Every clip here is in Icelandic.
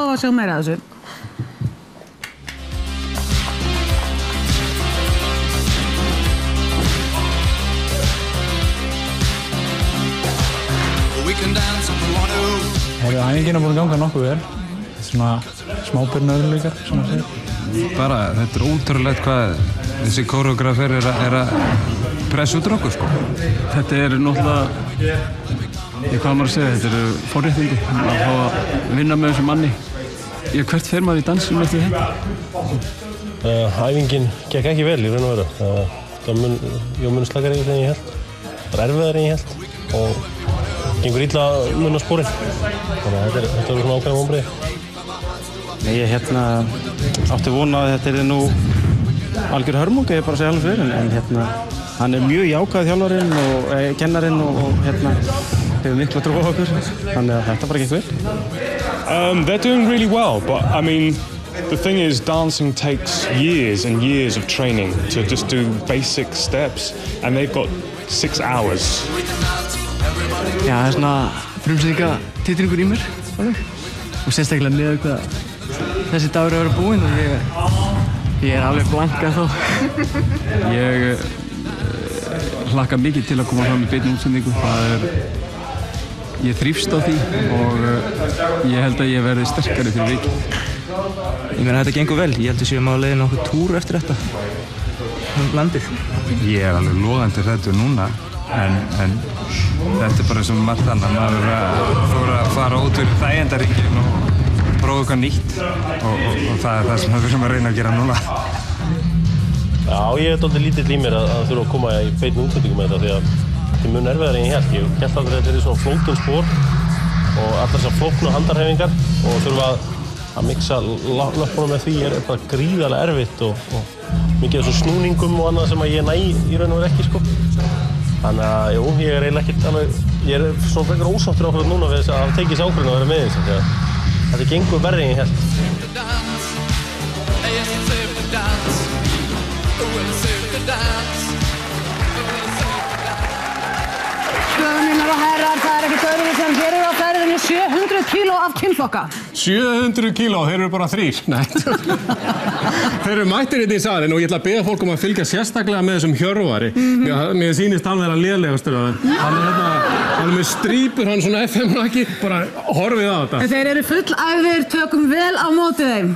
að sjá meira af þessu. Æfingin búin að ganga nokkuð vel. Svona smábyrnöðurleikar, svona að segja. Bara, þetta ótrúlegt hvað þessi kóreógrafur að pressa út okkur, sko. Þetta náttúrulega, hvað maður að segja, þetta forréttindi að fá að vinna með þessu manni. Hvert fer maður í dansinu eftir þetta? Æfingin gekk ekki vel í raun og veru. Það var munslakari en ég held. Það var erfiðari en ég held og gengur illa munn á sporin. Þannig að þetta svona ákveðin vonbrigði. Ég átti von að þetta nú algjör hörmung, ég bara segja alveg fyrir, en hann mjög jákvæð þjálfarinn og kennarinn og hefur mikla trú á okkur, þannig að þetta bara gekk vel. They're doing really well, but I mean, the thing is, dancing takes years and years of training to just do basic steps, and they've got 6 hours. Já, það svona frumsýningatitringur í mér, og sérstaklega með hvað þessi dagur að vera búinn og ég alveg blank ennþá. Ég hlakka mikið til að koma fram í beinni útsendingu. Ég þrífst á því og ég held að ég verði sterkari fyrir vikið. Ég meina þetta gengur vel, ég held að séum á leiðinu okkur túr eftir þetta landið. Ég alveg logandi hræddur núna, en þetta bara sem margt annað. Maður fór að fara út fyrir þægindaríkinn og prófa eitthvað nýtt og það það sem við erum að reyna að gera núna. Já, ég dálítið lítill í mér að þurfa að koma í beinni útsendingu með þetta því að þetta mun erfiðari en ég held. Ég held aldrei að þetta svona flókin spor og allar þessar flóknu handarhefingar og þurfa að mixa löpunum með því bara gríðarlega erfitt og mikið af þessum snúningum og annað sem að ég næ í raun og veru ekki, sko. Þannig að, jú, ég eiginlega ekkert alveg, ég svona frekar ósáttur ákveður núna við þess að tekið þessi ákvörðun að vera með þessu, því að þetta gengur verri en ég held. Mínar og herrar, það ekkert öðruvísi sem hér á ferðinni 700 kíló af kynþokka. 700 kíló, þeir eru bara 3. Nei. Þeir eru mættir í salinn og ég ætla að beða fólk að fylgja sérstaklega með þessum Hjörvari. Mér sýnist hann vera lélegastur af þeim. Hann með strípur, hann svona FM-naki, bara horfið á þetta. Þeir eru fullæfðir, tökum vel á móti þeim.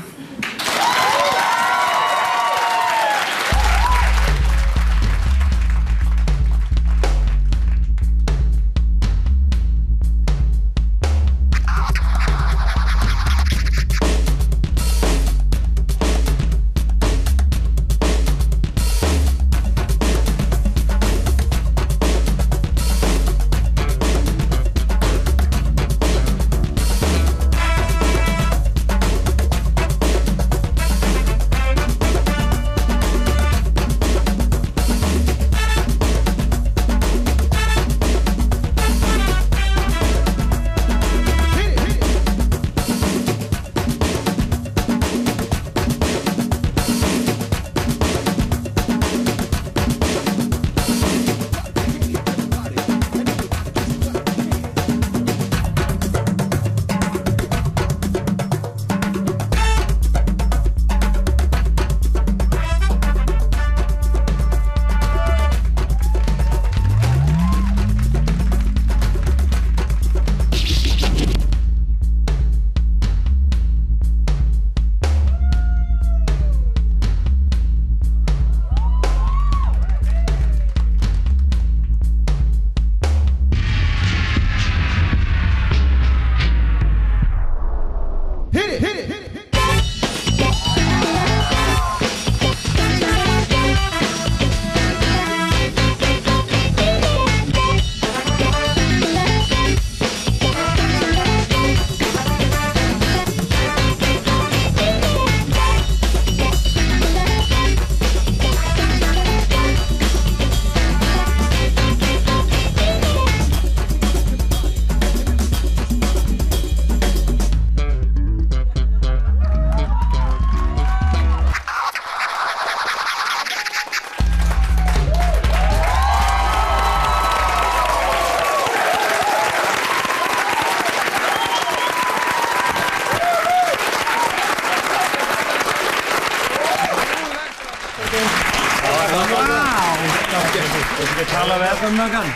Ekki tala við FM Magan.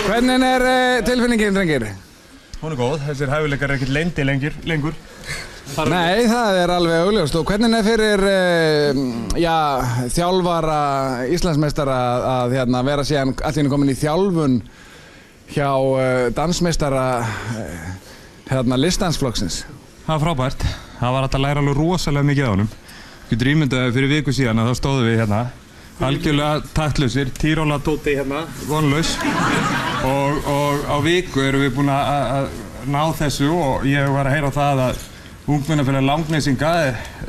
Hvernig er tilfinningin, drengir? Hún góð, þessir hæfileikar ekkert leyndi lengur. Nei, það alveg augljóst. Og hvernig er fyrir þjálfara, Íslandsmeistara að vera síðan allt í einu komin í þjálfun hjá dansmeistara listdansflokksins? Það var frábært. Það var hægt að læra alveg rosalega mikið á honum. Getur ímyndaði fyrir viku síðan að þá stóðum við hérna, algjörlega taktlausir, Tíróla-Tóti hérna, vonlaus. Og á viku erum við búin að ná þessu og ég var að heyra það að ungmennafélag Langneysinga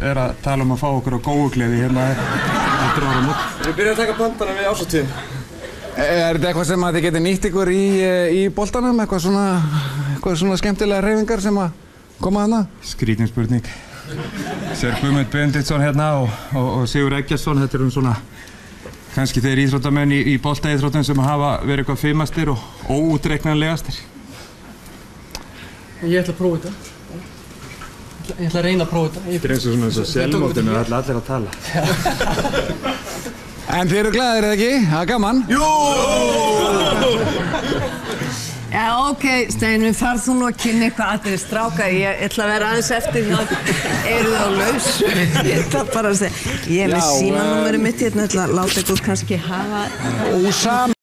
að tala að fá okkur á góugleði hérna eftir áramót. Við byrjum að taka pöntana við ásatíðum. Er þetta eitthvað sem þið getið nýtt ykkur í boltanum? Eitthvað svona skemmtilega hreyfingar sem að koma þarna? Skrítin spurning. Sér Guðmund Benediktsson hérna og Sigur Eggertsson, þetta svona kannski þeir íþróttamenn í boltaíþróttum sem hafa verið eitthvað fimastir og óútreiknanlegastir. Ég ætla að prófa þetta. Ég ætla að reyna að prófa þetta. Þetta er eins og svona selmótinu, það ætla allir að tala. En þið eru glaðir eða ekki? Það er gaman? Jú! Já, ok, Steinunn, farð þú nú að kynna eitthvað aðeins stráka. Ég ætla að vera aðeins eftir hérna. Eru þið á laus? Ég ætla bara að segja. Ég er með símanúmerið mitt hérna, ætla að láta ykkur kannski hafa... Ósam!